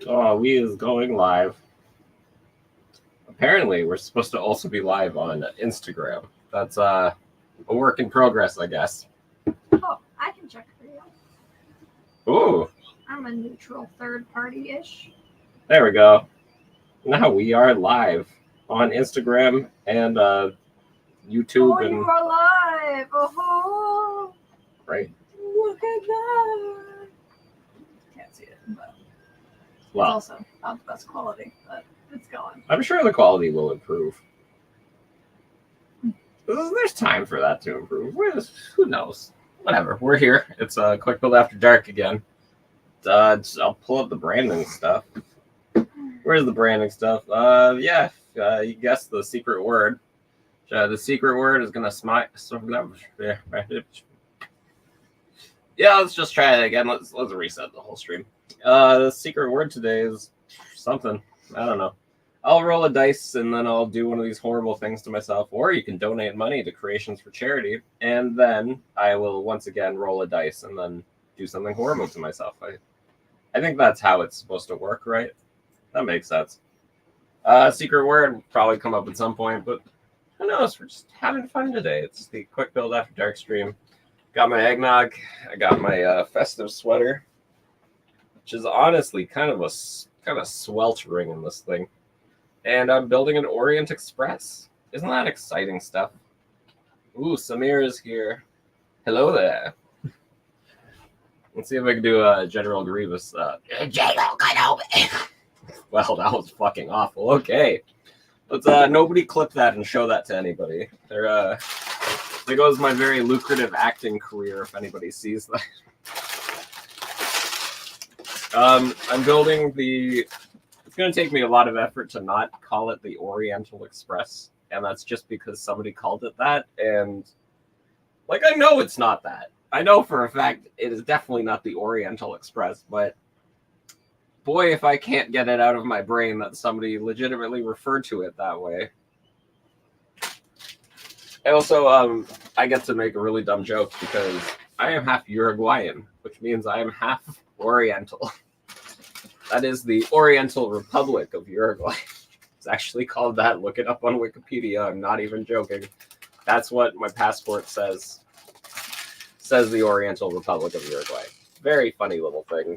Oh, we is going live. Apparently, we're supposed to also be live on Instagram. That's a work in progress, I guess. Oh, I can check for you. Ooh, I'm a neutral third party-ish. there we go. Now we are live on Instagram and YouTube Oh, and you are live! Oh, right. look at that! Can't see it, but Well, it's also not the best quality, but it's going. I'm sure the quality will improve. There's time for that to improve. Who knows? Whatever. We're here. It's a quick build after dark again. I'll pull up the branding stuff. Where's the branding stuff? You guessed the secret word. The secret word is gonna smite. Yeah, let's just try it again. Let's reset the whole stream. The secret word today is something. I don't know. I'll roll a dice and then I'll do one of these horrible things to myself, or you can donate money to Creations for Charity, and then I will once again roll a dice and then do something horrible to myself. I think that's how it's supposed to work, right? That makes sense. Secret word will probably come up at some point, but who knows? We're just having fun today. It's the quick build after dark stream. Got my eggnog. I got my festive sweater, which is honestly kind of sweltering in this thing. And I'm building an Orient Express. Isn't that exciting stuff? Ooh, Samir is here. Hello there. Let's see if I can do a General Grievous. General, well, that was fucking awful. Okay. Let's nobody clip that and show that to anybody. There goes my very lucrative acting career if anybody sees that. I'm building the... It's going to take me a lot of effort to not call it the Oriental Express, and that's just because somebody called it that, and I know it's not that. I know for a fact it is definitely not the Oriental Express, but boy, if I can't get it out of my brain that somebody legitimately referred to it that way. I also, I get to make a really dumb joke because I am half Uruguayan, which means I am half Oriental. That is the Oriental Republic of Uruguay. It's actually called that. Look it up on Wikipedia. I'm not even joking. That's what my passport says. Says the Oriental Republic of Uruguay. Very funny little thing.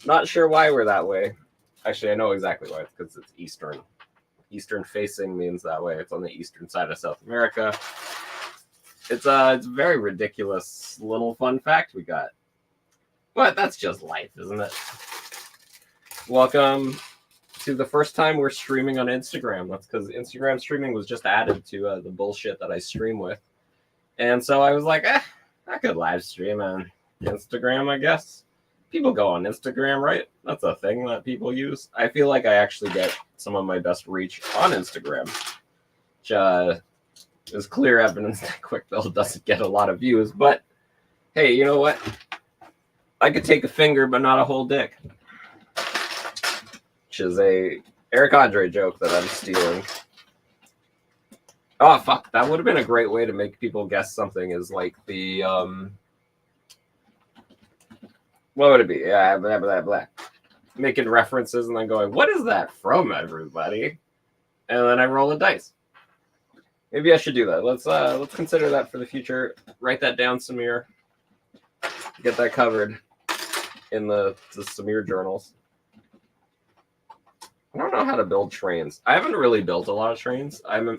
Not sure why we're that way. Actually, I know exactly why. It's because it's Eastern. Eastern facing means that way. It's on the eastern side of South America. It's a very ridiculous little fun fact we got. But that's just life, isn't it? Welcome to the first time we're streaming on Instagram. That's because Instagram streaming was just added to the bullshit that I stream with. And so I was like, I could live stream on Instagram, I guess. People go on Instagram, right? That's a thing that people use. I feel like I actually get some of my best reach on Instagram, which is clear evidence that Quick Build doesn't get a lot of views. But hey, you know what? I could take a finger, but not a whole dick. Which is a Eric Andre joke that I'm stealing. Oh, fuck. That would have been a great way to make people guess something is like the, what would it be? Yeah, blah, blah, blah. Making references and then going, what is that from, everybody? And then I roll a dice. Maybe I should do that. Let's consider that for the future. Write that down, Samir. Get that covered in the Samir journals. I don't know how to build trains. I haven't really built a lot of trains. I'm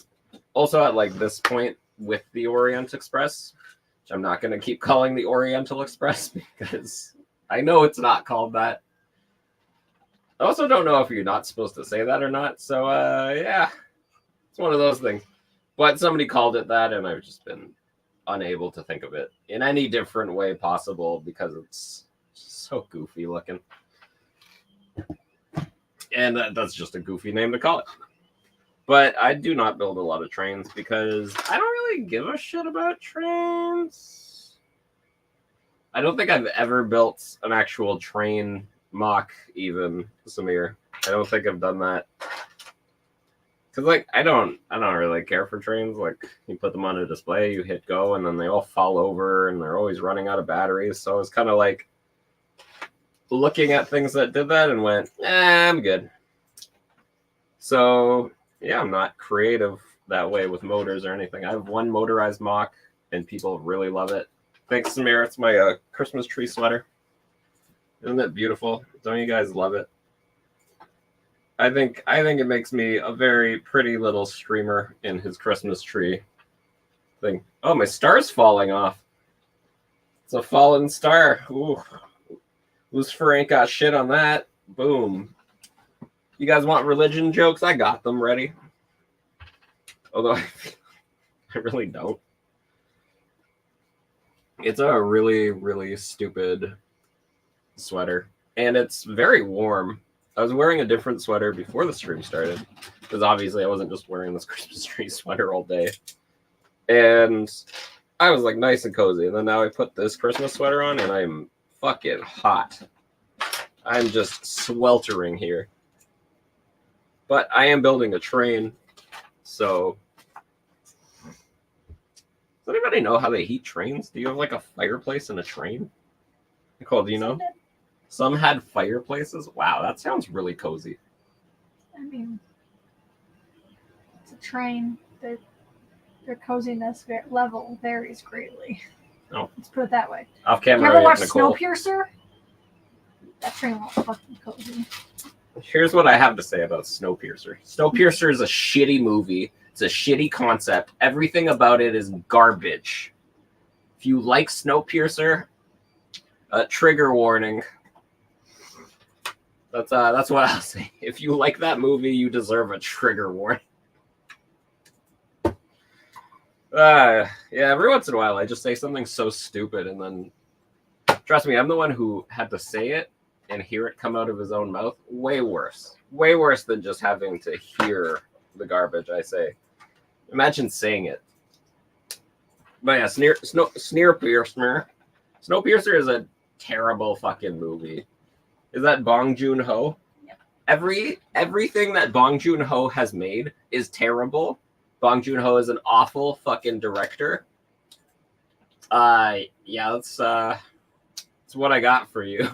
also at this point with the Orient Express, which I'm not going to keep calling the Oriental Express because I know it's not called that. I also don't know if you're not supposed to say that or not. So, yeah, it's one of those things. But somebody called it that, and I've just been unable to think of it in any different way possible because it's so goofy looking. And that's just a goofy name to call it. But I do not build a lot of trains because I don't really give a shit about trains. I don't think I've ever built an actual train mock, even, Samir. I don't think I've done that. Because, I don't really care for trains. You put them on a display, you hit go, and then they all fall over, and they're always running out of batteries. So it's kind of looking at things that did that and went, I'm good. So yeah, I'm not creative that way with motors or anything. I have one motorized mock, and people really love it. Thanks, Samir. It's my Christmas tree sweater. Isn't it beautiful? Don't you guys love it? I think it makes me a very pretty little streamer in his Christmas tree thing. Oh, my star's falling off. It's a fallen star. Ooh. Lucifer ain't got shit on that. Boom. You guys want religion jokes? I got them ready. Although I really don't. It's a really, really stupid sweater. And it's very warm. I was wearing a different sweater before the stream started. Because obviously I wasn't just wearing this Christmas tree sweater all day. And I was like nice and cozy. And then now I put this Christmas sweater on and I'm fucking hot. I'm just sweltering here. But I am building a train. So does anybody know how they heat trains? Do you have like a fireplace in a train? Nicole, do you know? Some had fireplaces. Wow, that sounds really cozy. I mean, it's a train. Their coziness level varies greatly. Oh. Let's put it that way. Off camera. You ever watch Nicole. Snowpiercer? That train won't fucking cozy. Here's what I have to say about Snowpiercer. Snowpiercer is a shitty movie. It's a shitty concept. Everything about it is garbage. If you like Snowpiercer, trigger warning. That's what I'll say. If you like that movie, you deserve a trigger warning. Yeah, every once in a while I just say something so stupid and then trust me, I'm the one who had to say it and hear it come out of his own mouth. Way worse. Way worse than just having to hear the garbage I say. Imagine saying it. But yeah, Snowpiercer. Snowpiercer is a terrible fucking movie. Is that Bong Joon-ho? Yep. Everything that Bong Joon-ho has made is terrible. Bong Joon-ho is an awful fucking director. Yeah, that's what I got for you.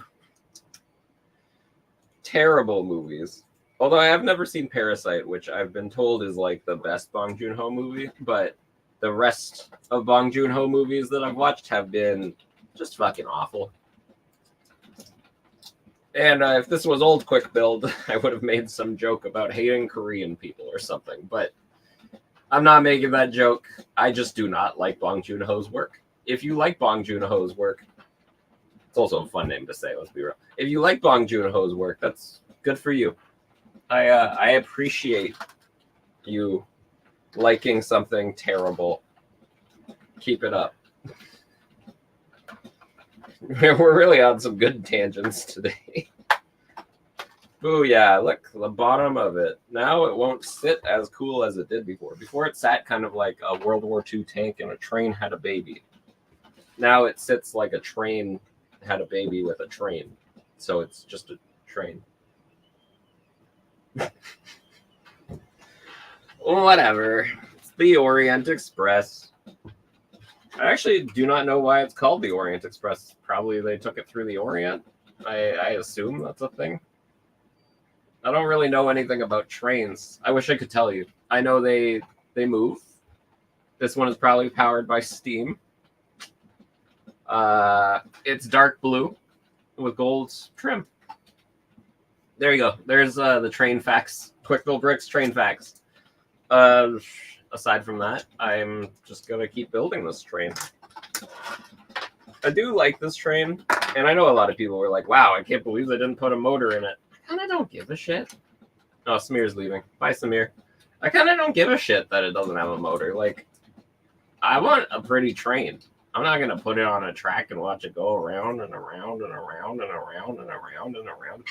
Terrible movies. Although I have never seen Parasite, which I've been told is like the best Bong Joon-ho movie, but the rest of Bong Joon-ho movies that I've watched have been just fucking awful. And if this was old Quick Build, I would have made some joke about hating Korean people or something, but I'm not making that joke. I just do not like Bong Joon-ho's work. If you like Bong Joon-ho's work, it's also a fun name to say, let's be real. If you like Bong Joon-ho's work, that's good for you. I appreciate you liking something terrible. Keep it up. We're really on some good tangents today. Ooh, yeah, look, the bottom of it. Now it won't sit as cool as it did before. Before it sat kind of like a World War II tank and a train had a baby. Now it sits like a train had a baby with a train. So it's just a train. Whatever. It's the Orient Express. I actually do not know why it's called the Orient Express. Probably they took it through the Orient. I assume that's a thing. I don't really know anything about trains. I wish I could tell you. I know they move. This one is probably powered by steam. It's dark blue with gold trim. There you go. There's the train facts. Quickville Bricks train facts. Aside from that, I'm just going to keep building this train. I do like this train, and I know a lot of people were like, wow, I can't believe they didn't put a motor in it. I kind of don't give a shit. Oh, Samir's leaving. Bye, Samir. I kind of don't give a shit that it doesn't have a motor. Like, I want a pretty train. I'm not going to put it on a track and watch it go around and around and around and around and around and around.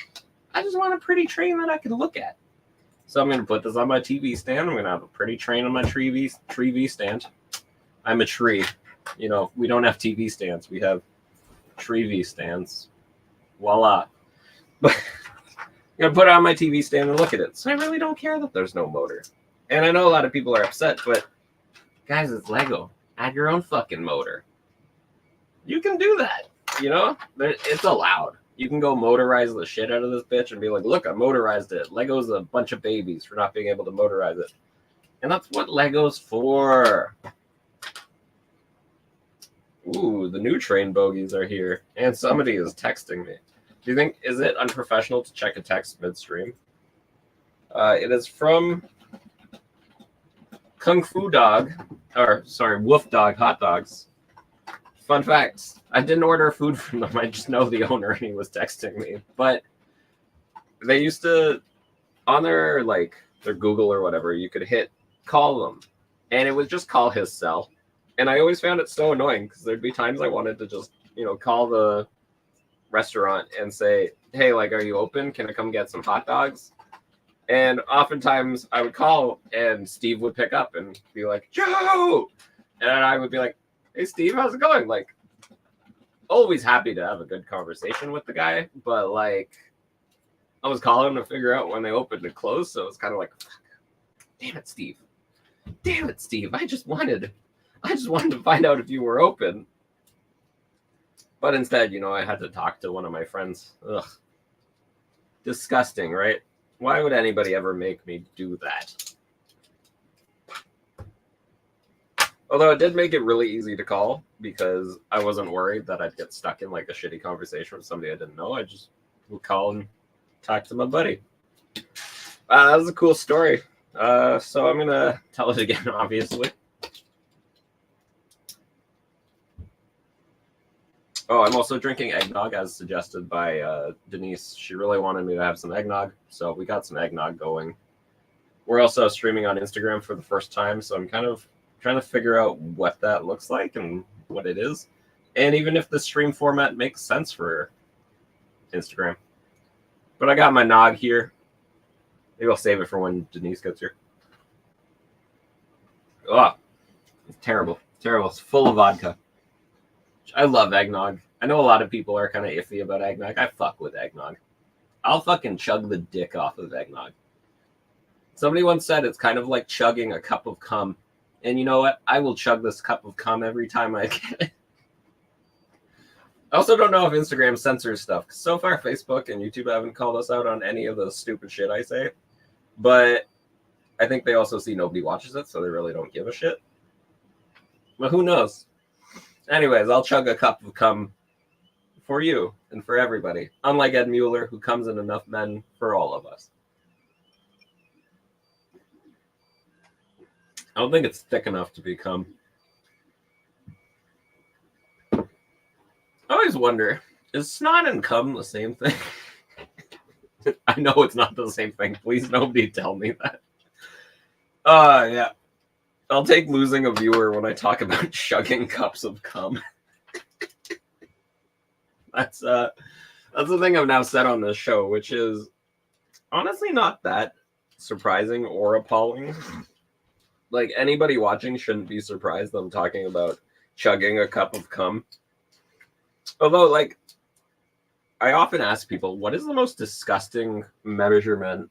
I just want a pretty train that I can look at. So I'm going to put this on my TV stand. I'm going to have a pretty train on my tree stand. I'm a tree. You know, we don't have TV stands. We have tree stands. Voila. But I'm going to put it on my TV stand and look at it. So I really don't care that there's no motor. And I know a lot of people are upset, but guys, it's Lego. Add your own fucking motor. You can do that. You know, it's allowed. You can go motorize the shit out of this bitch and be like, look, I motorized it. Lego's a bunch of babies for not being able to motorize it. And that's what Lego's for. Ooh, the new train bogies are here. And somebody is texting me. Do you think, is it unprofessional to check a text midstream? It is from Kung Fu Dog, or sorry, Wolf Dog Hot Dogs. Fun fact, I didn't order food from them. I just know the owner and he was texting me. But they used to, on their Google or whatever, you could hit call them. And it would just call his cell. And I always found it so annoying because there'd be times I wanted to just, call the restaurant and say, hey, are you open? Can I come get some hot dogs? And oftentimes I would call and Steve would pick up and be like, Joe! And I would be like, hey, Steve, how's it going? Always happy to have a good conversation with the guy, but I was calling to figure out when they opened and closed, so it was kind of like, fuck. Damn it, Steve. I just wanted to find out if you were open. But instead, I had to talk to one of my friends. Ugh. Disgusting, right? Why would anybody ever make me do that? Although it did make it really easy to call because I wasn't worried that I'd get stuck in a shitty conversation with somebody I didn't know. I just would call and talk to my buddy. That was a cool story. So I'm going to tell it again, obviously. Oh, I'm also drinking eggnog as suggested by Denise. She really wanted me to have some eggnog, so we got some eggnog going. We're also streaming on Instagram for the first time, so I'm kind of trying to figure out what that looks like and what it is. And even if the stream format makes sense for Instagram. But I got my nog here. Maybe I'll save it for when Denise gets here. Oh, it's terrible. Terrible. It's full of vodka. I love eggnog. I know a lot of people are kind of iffy about eggnog. I fuck with eggnog. I'll fucking chug the dick off of eggnog. Somebody once said it's kind of like chugging a cup of cum. And you know what? I will chug this cup of cum every time I get it. I also don't know if Instagram censors stuff. So far, Facebook and YouTube haven't called us out on any of the stupid shit I say. But I think they also see nobody watches it, so they really don't give a shit. But who knows? Anyways, I'll chug a cup of cum for you and for everybody. Unlike Ed Mueller, who comes in enough men for all of us. I don't think it's thick enough to be cum. I always wonder, is snot and cum the same thing? I know it's not the same thing. Please, nobody tell me that. Yeah. I'll take losing a viewer when I talk about chugging cups of cum. That's the thing I've now said on this show, which is honestly not that surprising or appalling. Anybody watching shouldn't be surprised that I'm talking about chugging a cup of cum. Although, I often ask people, what is the most disgusting measurement?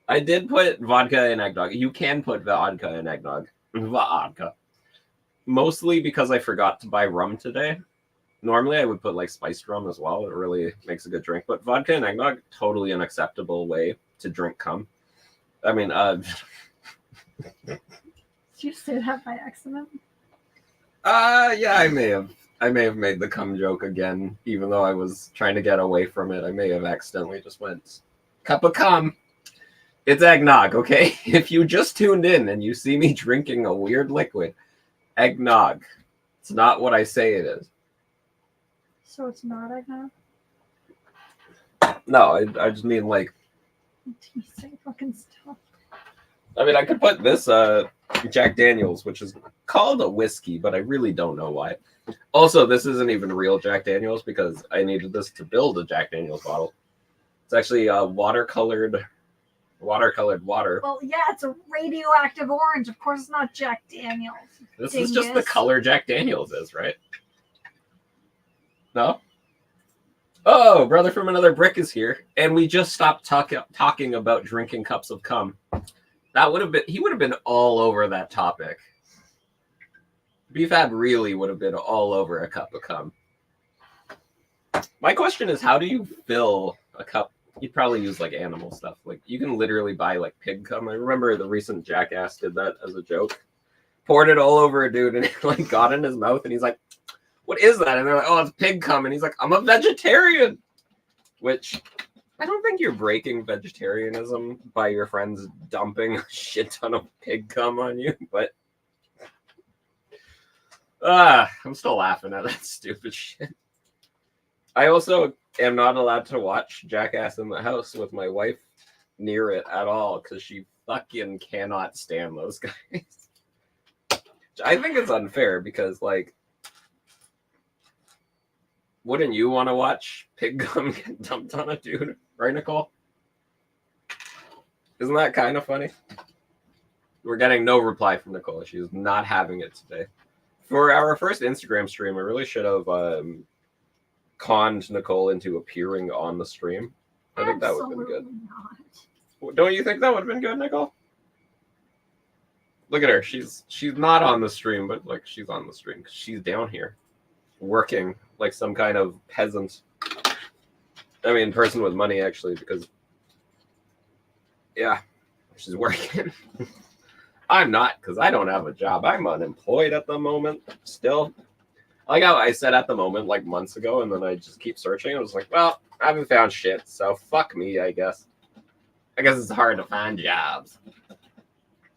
I did put vodka in eggnog. You can put vodka in eggnog. Vodka. Mostly because I forgot to buy rum today. Normally I would put spiced rum as well. It really makes a good drink. But vodka and eggnog, totally an acceptable way to drink cum. I mean, Did you say that by accident? Yeah, I may have made the cum joke again, even though I was trying to get away from it. I may have accidentally just went, cup of cum. It's eggnog, okay? If you just tuned in and you see me drinking a weird liquid, eggnog. It's not what I say it is. So it's not eggnog? No, I just mean You say fucking stuff. I mean, I could put this Jack Daniels, which is called a whiskey, but I really don't know why. Also, this isn't even real Jack Daniels because I needed this to build a Jack Daniels bottle. It's actually watercolored water. Well, yeah, it's a radioactive orange. Of course, it's not Jack Daniels. This is just the color Jack Daniels is, right? No? Oh, brother from another brick is here, and we just stopped talking about drinking cups of cum. He would have been all over that topic. BFAB really would have been all over a cup of cum. My question is, how do you fill a cup? You'd probably use like animal stuff. Like you can literally buy like pig cum. I remember the recent Jackass did that as a joke. Poured it all over a dude and it like got in his mouth and he's like, "What is that?" And they're like, "Oh, it's pig cum." And he's like, "I'm a vegetarian." Which I don't think you're breaking vegetarianism by your friends dumping a shit ton of pig cum on you, but I'm still laughing at that stupid shit. I also am not allowed to watch Jackass in the house with my wife near it at all because she fucking cannot stand those guys. I think it's unfair because, like, wouldn't you want to watch pig cum get dumped on a dude, right, Nicole? Isn't that kind of funny? We're getting no reply from Nicole. She's not having it today. For our first Instagram stream, I really should have conned Nicole into appearing on the stream. I think that would have been good. Not. Don't you think that would have been good, Nicole? Look at her. She's not on the stream, but like she's on the stream. She's down here working like some kind of peasant. I mean, person with money, actually, because yeah, she's working. I'm not, because I don't have a job. I'm unemployed at the moment still. Like how I said at the moment like months ago, and then I just keep searching. I was like, well, I haven't found shit, so fuck me, I guess. I guess it's hard to find jobs.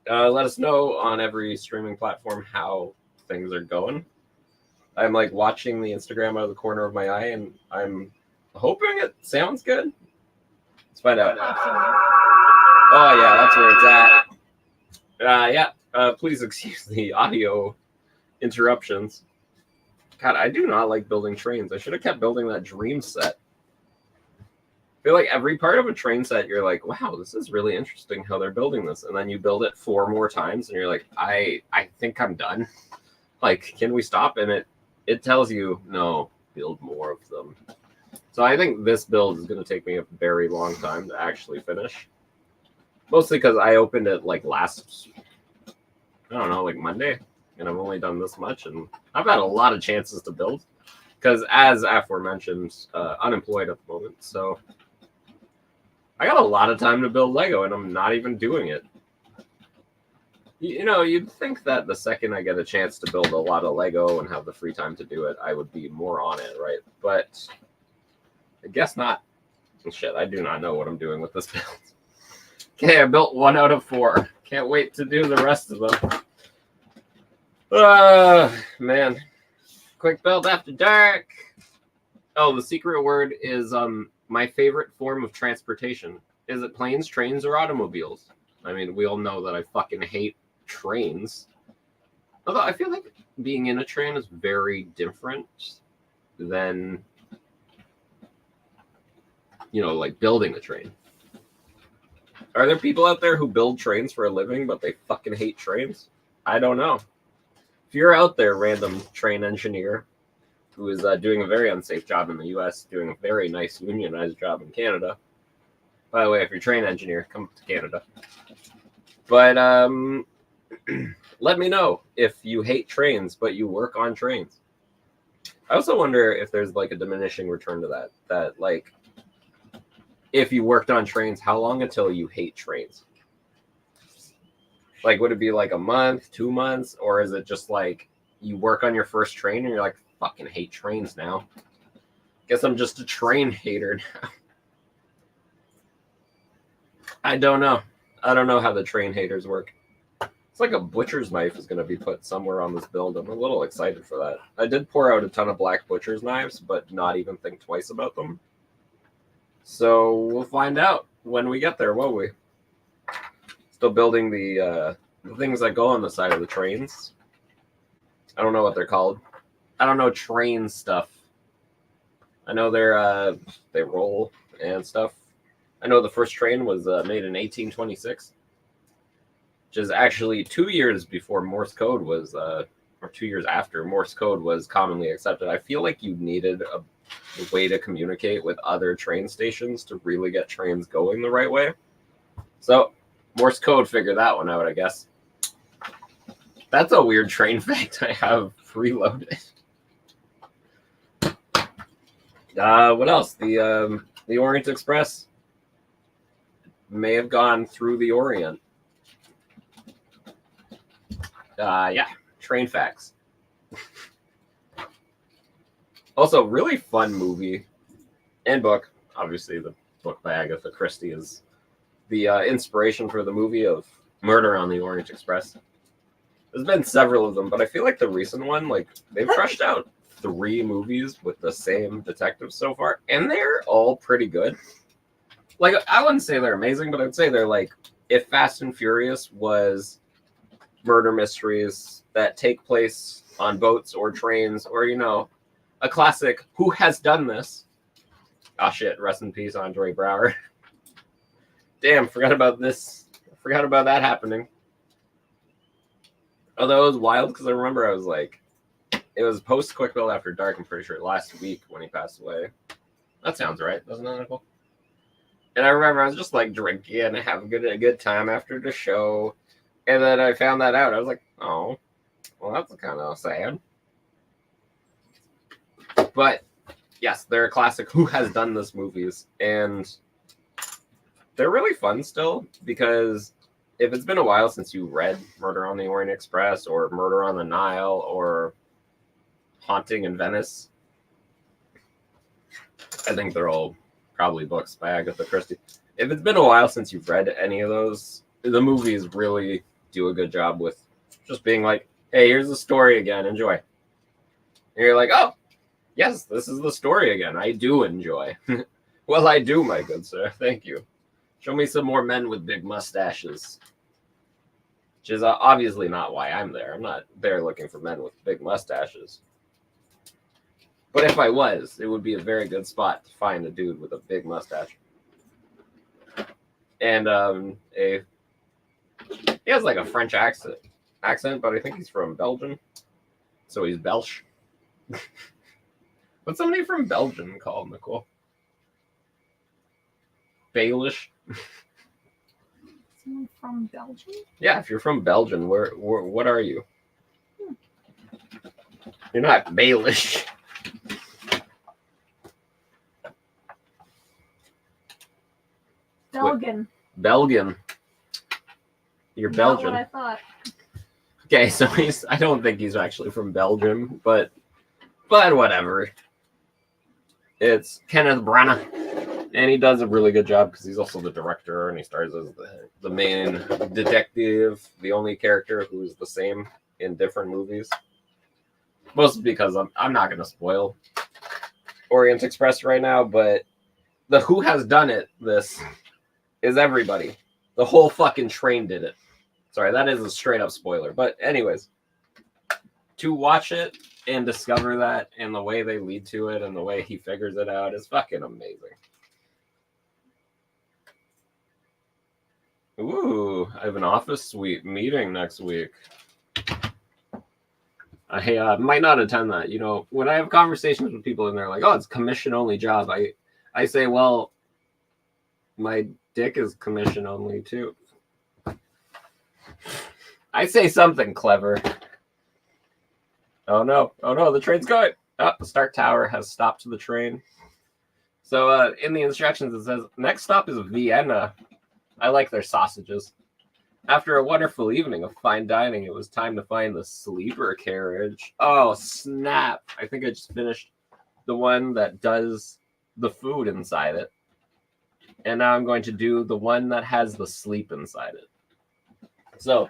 Let us know on every streaming platform how things are going. I'm like watching the Instagram out of the corner of my eye, and I'm hoping it sounds good. Let's find out. Oh yeah, that's where it's at. Please excuse the audio interruptions. God, I do not like building trains. I should have kept building that dream set. I feel like every part of a train set, you're like, wow, this is really interesting how they're building this. And then you build it 4 more times, and you're like, I think I'm done. Like, can we stop? And it tells you, no, build more of them. So I think this build is going to take me a very long time to actually finish. Mostly because I opened it like last, I don't know, like Monday. And I've only done this much. And I've had a lot of chances to build. Because as aforementioned, unemployed at the moment. So I got a lot of time to build Lego, and I'm not even doing it. You know, you'd think that the second I get a chance to build a lot of Lego and have the free time to do it, I would be more on it, right? But I guess not. Shit, I do not know what I'm doing with this build. Okay, I built 1 out of 4. Can't wait to do the rest of them. Man. Quick build after dark. Oh, the secret word is my favorite form of transportation. Is it planes, trains, or automobiles? I mean, we all know that I fucking hate trains. Although I feel like being in a train is very different than, you know, like building a train. Are there people out there who build trains for a living, but they fucking hate trains? I don't know. If you're out there, random train engineer, who is doing a very unsafe job in the U.S., doing a very nice unionized job in Canada. By the way, if you're a train engineer, come to Canada. But let me know if you hate trains, but you work on trains. I also wonder if there's like a diminishing return to that. That like, if you worked on trains, how long until you hate trains? Like, would it be like a month, 2 months, or is it just like you work on your first train and you're like, fucking hate trains now? Guess I'm just a train hater now. I don't know. I don't know how the train haters work. It's like a butcher's knife is going to be put somewhere on this build. I'm a little excited for that. I did pour out a ton of black butcher's knives, but not even think twice about them. So we'll find out when we get there, won't we? Still building the things that go on the side of the trains. I don't know what they're called. I don't know train stuff. I know they roll and stuff. I know the first train was made in 1826, which is actually 2 years before Morse code was, or 2 years after Morse code was commonly accepted. I feel like you needed a way to communicate with other train stations to really get trains going the right way. So Morse code figured that one out, I guess. That's a weird train fact I have preloaded. What else? The Orient Express may have gone through the Orient. Yeah, train facts. Also, really fun movie and book. Obviously, the book by Agatha Christie is the inspiration for the movie of Murder on the Orient Express. There's been several of them, but I feel like the recent one, like, they've crushed out 3 movies with the same detective so far, and they're all pretty good. Like, I wouldn't say they're amazing, but I'd say they're like, if Fast and Furious was murder mysteries that take place on boats or trains, or, you know, a classic Who Has Done This? Oh shit, rest in peace, Andre Braugher. Damn, forgot about this. Forgot about that happening. Although it was wild because I remember I was like, it was post Quick Bill After Dark, I'm pretty sure, last week when he passed away. That sounds right, doesn't it, Nicole? And I remember I was just like drinking and having a good time after the show. And then I found that out. I was like, oh, well, that's kind of sad. But yes, they're a classic Who Has Done This movies. And they're really fun still because if it's been a while since you read Murder on the Orient Express or Murder on the Nile or Haunting in Venice, I think they're all probably books by Agatha Christie. If it's been a while since you've read any of those, the movies really do a good job with just being like, hey, here's the story again, enjoy. And you're like, oh, yes, this is the story again. I do enjoy. Well, I do, my good sir. Thank you. Show me some more men with big mustaches. Which is obviously not why I'm there. I'm not there looking for men with big mustaches. But if I was, it would be a very good spot to find a dude with a big mustache. And he has like a French accent, but I think he's from Belgium. So he's Belsh. What's somebody from Belgium called, Nicole? Baelish? Someone from Belgium? Yeah, if you're from Belgium, where what are you? You're not Baelish. Belgian. Belgian. You're Belgian. Not what I thought. Okay, so I don't think he's actually from Belgium, but whatever. It's Kenneth Branagh, and he does a really good job because he's also the director, and he stars as the main detective, the only character who's the same in different movies. Mostly because I'm not going to spoil Orient Express right now, but the Who Has Done It, this is everybody. The whole fucking train did it. Sorry, that is a straight up spoiler. But anyways, to watch it and discover that and the way they lead to it and the way he figures it out is fucking amazing. Ooh, I have an office suite meeting next week. I might not attend that. You know, when I have conversations with people and they're like, oh, it's commission only job, I say, well, my dick is commission only too. I say something clever. Oh no, the train's going. Oh, the Stark Tower has stopped the train. So in the instructions it says, next stop is Vienna. I like their sausages. After a wonderful evening of fine dining, it was time to find the sleeper carriage. Oh, snap. I think I just finished the one that does the food inside it. And now I'm going to do the one that has the sleep inside it. So,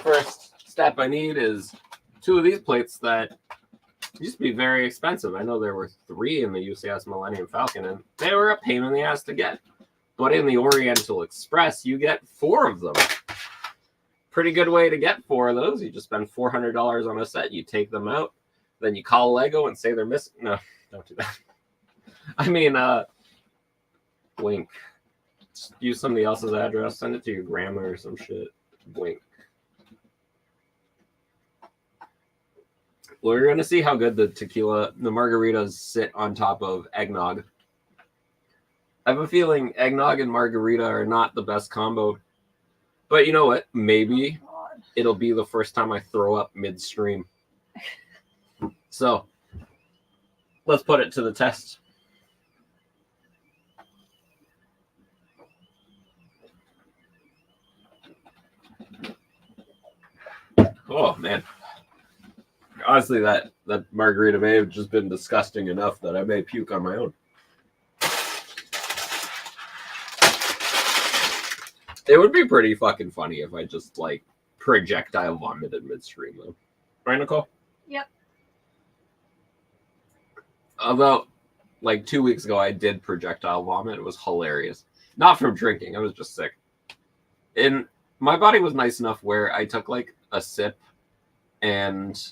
first step I need is 2 of these plates that used to be very expensive. I know there were 3 in the UCS Millennium Falcon, and they were a pain in the ass to get. But in the Oriental Express, you get 4 of them. Pretty good way to get 4 of those. You just spend $400 on a set. You take them out. Then you call Lego and say they're missing. No, don't do that. I mean, Blink. Just use somebody else's address. Send it to your grandma or some shit. Blink. Well, we're going to see how good the margaritas sit on top of eggnog. I have a feeling eggnog and margarita are not the best combo. But you know what? Maybe it'll be the first time I throw up midstream. So, let's put it to the test. Oh man. Honestly, that margarita may have just been disgusting enough that I may puke on my own. It would be pretty fucking funny if I just like projectile vomited midstream though. Right, Nicole? Yep. About like 2 weeks ago, I did projectile vomit. It was hilarious. Not from drinking. I was just sick. And my body was nice enough where I took like a sip and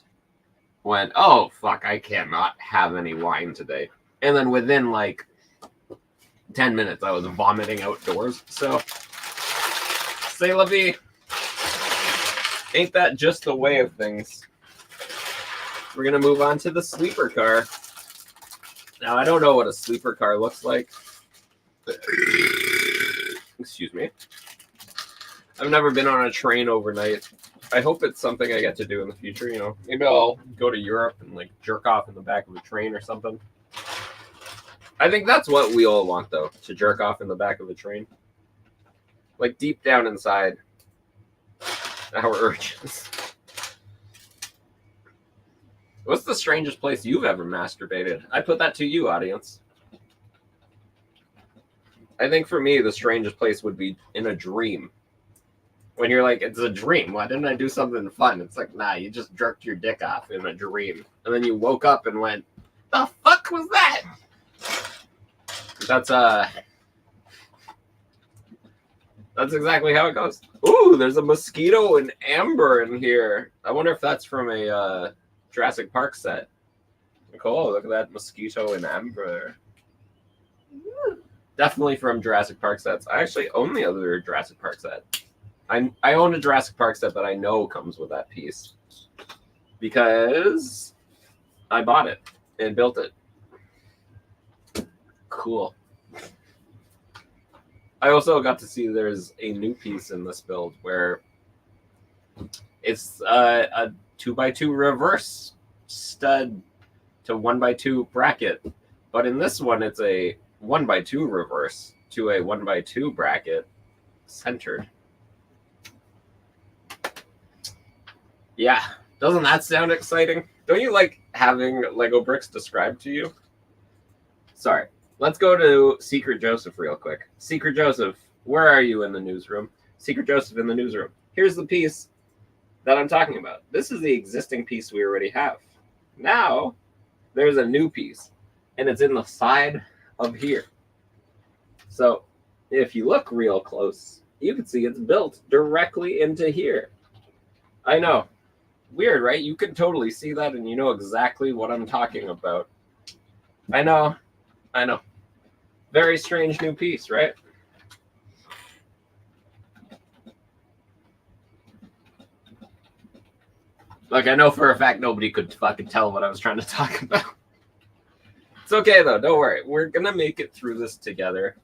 went, oh, fuck, I cannot have any wine today. And then within like 10 minutes, I was vomiting outdoors. So, c'est la vie. Ain't that just the way of things? We're going to move on to the sleeper car. Now, I don't know what a sleeper car looks like. Excuse me. I've never been on a train overnight. I hope it's something I get to do in the future, you know. Maybe I'll go to Europe and like jerk off in the back of a train or something. I think that's what we all want, though, to jerk off in the back of a train. Like deep down inside our urges. What's the strangest place you've ever masturbated? I put that to you, audience. I think for me, the strangest place would be in a dream. When you're like, it's a dream. Why didn't I do something fun? It's like, nah, you just jerked your dick off in a dream. And then you woke up and went, the fuck was that? That's exactly how it goes. Ooh, there's a mosquito and amber in here. I wonder if that's from a Jurassic Park set. Cool, look at that mosquito and amber. Definitely from Jurassic Park sets. I actually own the other Jurassic Park set. I own a Jurassic Park set that I know comes with that piece. Because I bought it and built it. Cool. I also got to see there's a new piece in this build where it's a 2x2 reverse stud to 1x2 bracket. But in this one, it's a 1x2 reverse to a 1x2 bracket centered. Yeah, doesn't that sound exciting? Don't you like having Lego bricks described to you? Sorry. Let's go to Secret Joseph real quick. Secret Joseph, where are you in the newsroom? Secret Joseph in the newsroom. Here's the piece that I'm talking about. This is the existing piece we already have. Now, there's a new piece, and it's in the side of here. So, if you look real close, you can see it's built directly into here. I know. Weird, right? You can totally see that, and you know exactly what I'm talking about. I know. Very strange new piece, right? Like, I know for a fact nobody could fucking tell what I was trying to talk about. It's okay, though. Don't worry. We're going to make it through this together.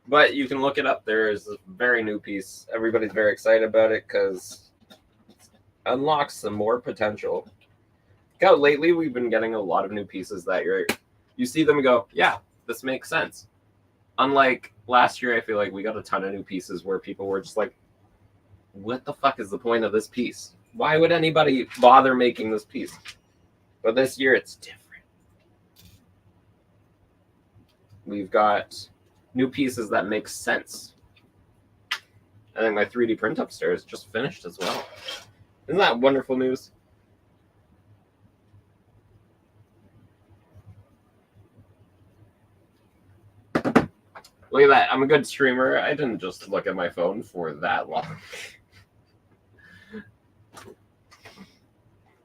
But you can look it up. There is a very new piece. Everybody's very excited about it because it unlocks some more potential. Look how lately we've been getting a lot of new pieces that you see them and go, yeah, this makes sense. Unlike last year, I feel like we got a ton of new pieces where people were just like, what the fuck is the point of this piece? Why would anybody bother making this piece? But this year, it's different. We've got new pieces that make sense. I think my 3D print upstairs just finished as well. Isn't that wonderful news? Look at that. I'm a good streamer. I didn't just look at my phone for that long.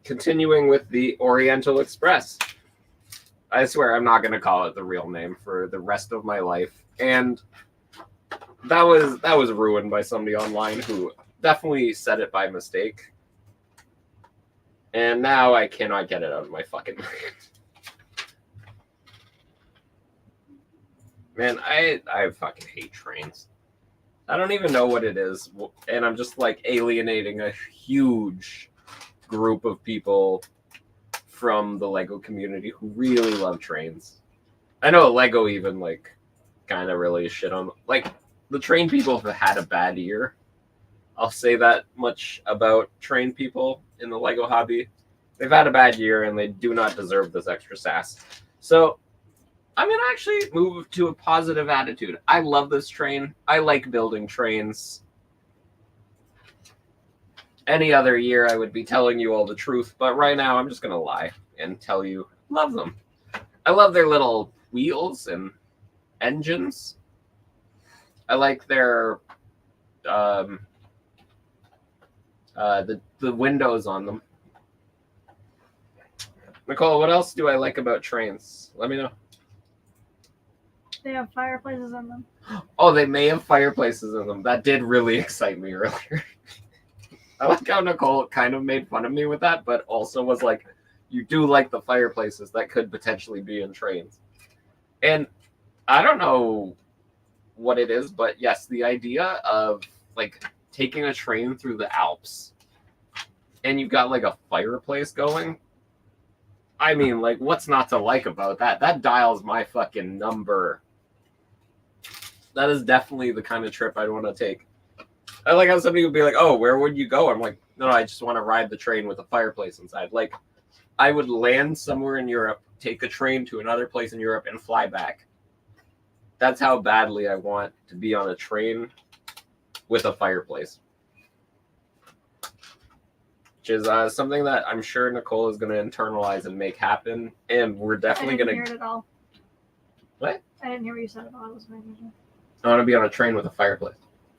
Continuing with the Oriental Express. I swear I'm not going to call it the real name for the rest of my life. And that was ruined by somebody online who definitely said it by mistake. And now I cannot get it out of my fucking mind. Man, I fucking hate trains. I don't even know what it is. And I'm just like alienating a huge group of people from the Lego community who really love trains. I know Lego even like kind of really shit on, like, the train people have had a bad year I'll say that much about train people in the Lego hobby. They've had a bad year and they do not deserve this extra sass. So I'm going to actually move to a positive attitude. I love this train. I like building trains. Any other year, I would be telling you all the truth, but right now, I'm just going to lie and tell you, love them. I love their little wheels and engines. I like their the windows on them. Nicole, what else do I like about trains? Let me know. They have fireplaces in them. Oh, they may have fireplaces in them. That did really excite me earlier. I like how Nicole kind of made fun of me with that, but also was like, you do like the fireplaces that could potentially be in trains. And I don't know what it is, but yes, the idea of like taking a train through the Alps and you've got like a fireplace going. I mean, like, what's not to like about that? That dials my fucking number. That is definitely the kind of trip I'd want to take. I like how somebody would be like, oh, where would you go? I'm like, no, I just want to ride the train with a fireplace inside. Like, I would land somewhere in Europe, take a train to another place in Europe, and fly back. That's how badly I want to be on a train with a fireplace. Which is something that I'm sure Nicole is going to internalize and make happen. And we're definitely going to... I didn't hear it at all. What? I didn't hear what you said at all. I was making sure. I want to be on a train with a fireplace.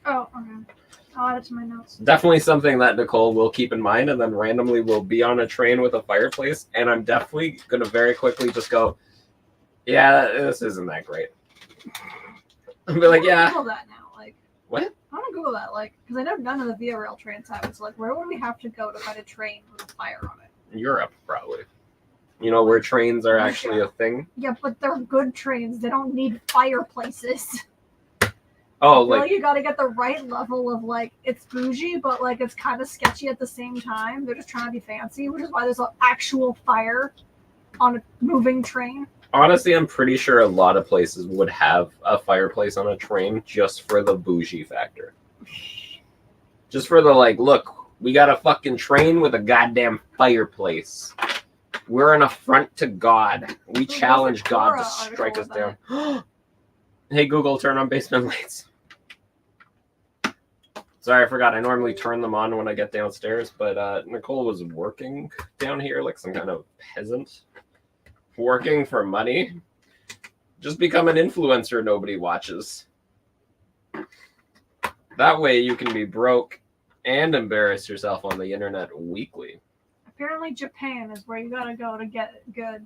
Oh, okay. I'll add it to my notes. Definitely something that Nicole will keep in mind, and then randomly will be on a train with a fireplace, and I'm definitely going to very quickly just go, yeah, this isn't that great. I'll be like, yeah. Google that now. Like, what? I want to Google that, like, because I know none of the Via Rail trains have it. So, like, where would we have to go to find a train with a fire on it? Europe, probably. You know, where trains are actually a thing. Yeah, but they're good trains. They don't need fireplaces. Oh, like you got to get the right level of like it's bougie, but like it's kind of sketchy at the same time. They're just trying to be fancy, which is why there's an actual fire on a moving train. Honestly, I'm pretty sure a lot of places would have a fireplace on a train just for the bougie factor. Just for the like, look, we got a fucking train with a goddamn fireplace. We're an affront to God. We challenge God to strike us down. Hey, Google, turn on basement lights. Sorry, I forgot. I normally turn them on when I get downstairs, but Nicole was working down here like some kind of peasant. Working for money. Just become an influencer nobody watches. That way you can be broke and embarrass yourself on the internet weekly. Apparently Japan is where you gotta go to get it good.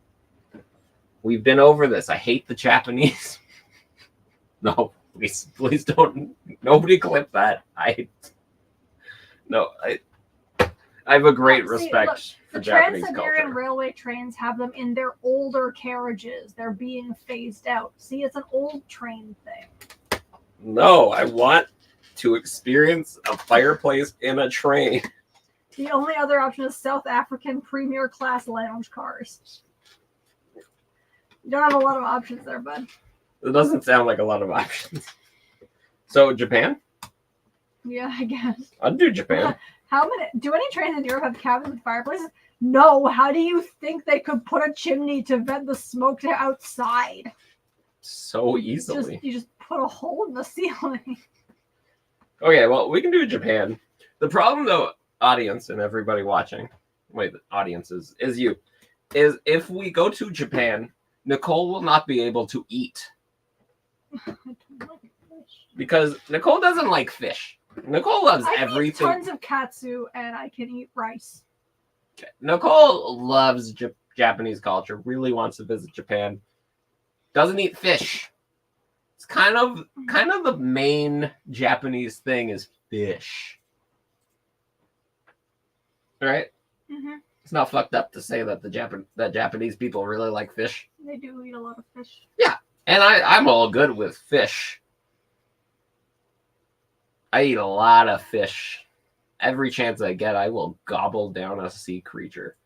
We've been over this. I hate the Japanese. No, please don't. Nobody clip that. I have a great respect for Japanese culture. The Trans-Siberian Railway trains have them in their older carriages. They're being phased out. See, it's an old train thing. No, I want to experience a fireplace in a train. The only other option is South African premier class lounge cars. You don't have a lot of options there, bud. It doesn't sound like a lot of options. So, Japan? Yeah, I guess. I'd do Japan. Do any trains in Europe have cabins with fireplaces? No. How do you think they could put a chimney to vent the smoke to outside? So easily. You just put a hole in the ceiling. Okay, well, we can do Japan. The problem, though, audience and everybody watching, wait, the audience is you, is if we go to Japan, Nicole will not be able to eat. I don't like fish. Because Nicole doesn't like fish. Nicole loves everything. I eat tons of katsu and I can eat rice. Nicole loves Japanese culture, really wants to visit Japan. Doesn't eat fish. It's kind of the main Japanese thing is fish. Right? Mm-hmm. It's not fucked up to say that that Japanese people really like fish. They do eat a lot of fish. Yeah. And I'm all good with fish. I eat a lot of fish. Every chance I get, I will gobble down a sea creature.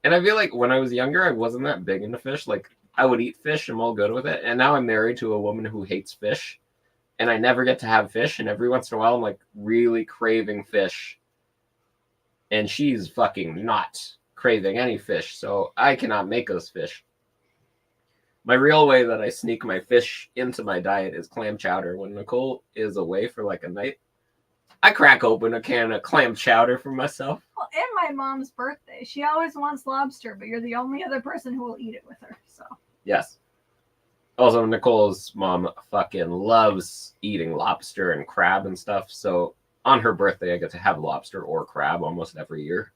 And I feel like when I was younger, I wasn't that big into fish. Like, I would eat fish. I'm all good with it. And now I'm married to a woman who hates fish. and I never get to have fish. And every once in a while, I'm like really craving fish, and she's fucking not craving any fish, so I cannot make us fish. My real way that I sneak my fish into my diet is clam chowder. When Nicole is away for like a night, I crack open a can of clam chowder for myself. Well, and my mom's birthday. She always wants lobster, but you're the only other person who will eat it with her. So yes. Also, Nicole's mom fucking loves eating lobster and crab and stuff. So on her birthday, I get to have lobster or crab almost every year.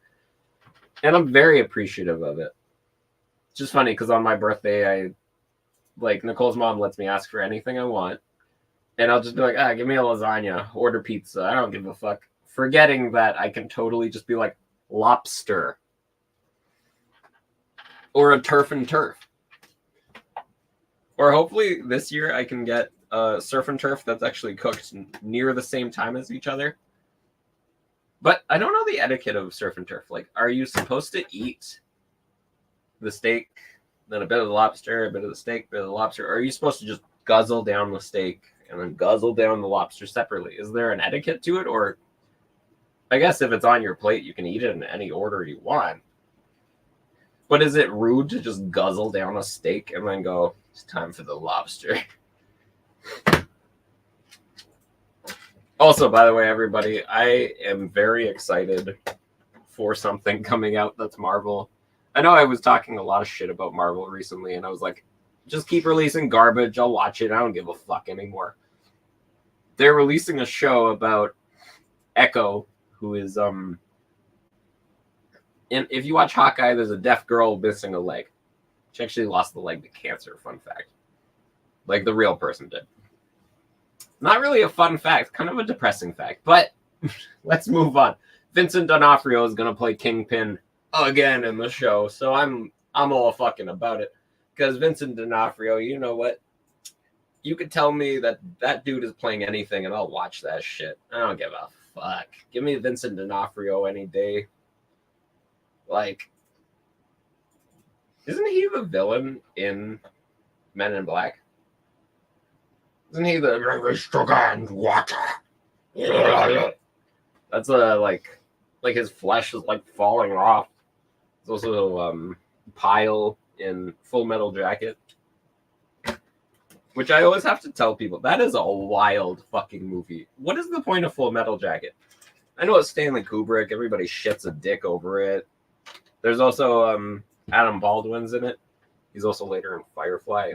And I'm very appreciative of it. It's just funny because on my birthday, Nicole's mom lets me ask for anything I want. And I'll just be like, give me a lasagna, order pizza. I don't give a fuck. Forgetting that I can totally just be like, lobster. Or a turf and turf. Or hopefully this year I can get surf and turf that's actually cooked near the same time as each other. But I don't know the etiquette of surf and turf. Like, are you supposed to eat the steak, then a bit of the lobster, a bit of the steak, a bit of the lobster? Or are you supposed to just guzzle down the steak and then guzzle down the lobster separately? Is there an etiquette to it? Or I guess if it's on your plate, you can eat it in any order you want. But is it rude to just guzzle down a steak and then go, it's time for the lobster? Also, by the way, everybody, I am very excited for something coming out that's Marvel. I know I was talking a lot of shit about Marvel recently, and I was like, just keep releasing garbage. I'll watch it. I don't give a fuck anymore. They're releasing a show about Echo, who is, and if you watch Hawkeye, there's a deaf girl missing a leg. She actually lost the leg to cancer, fun fact. Like the real person did. Not really a fun fact, kind of a depressing fact, but let's move on. Vincent D'Onofrio is going to play Kingpin again in the show, so I'm all fucking about it. Because Vincent D'Onofrio, you know what? You could tell me that dude is playing anything and I'll watch that shit. I don't give a fuck. Give me Vincent D'Onofrio any day. Like, isn't he the villain in Men in Black? Isn't he the sugar and water? That's like his flesh is like falling off. There's also Pyle in Full Metal Jacket, which I always have to tell people that is a wild fucking movie. What is the point of Full Metal Jacket? I know it's Stanley Kubrick. Everybody shits a dick over it. There's also Adam Baldwin's in it. He's also later in Firefly.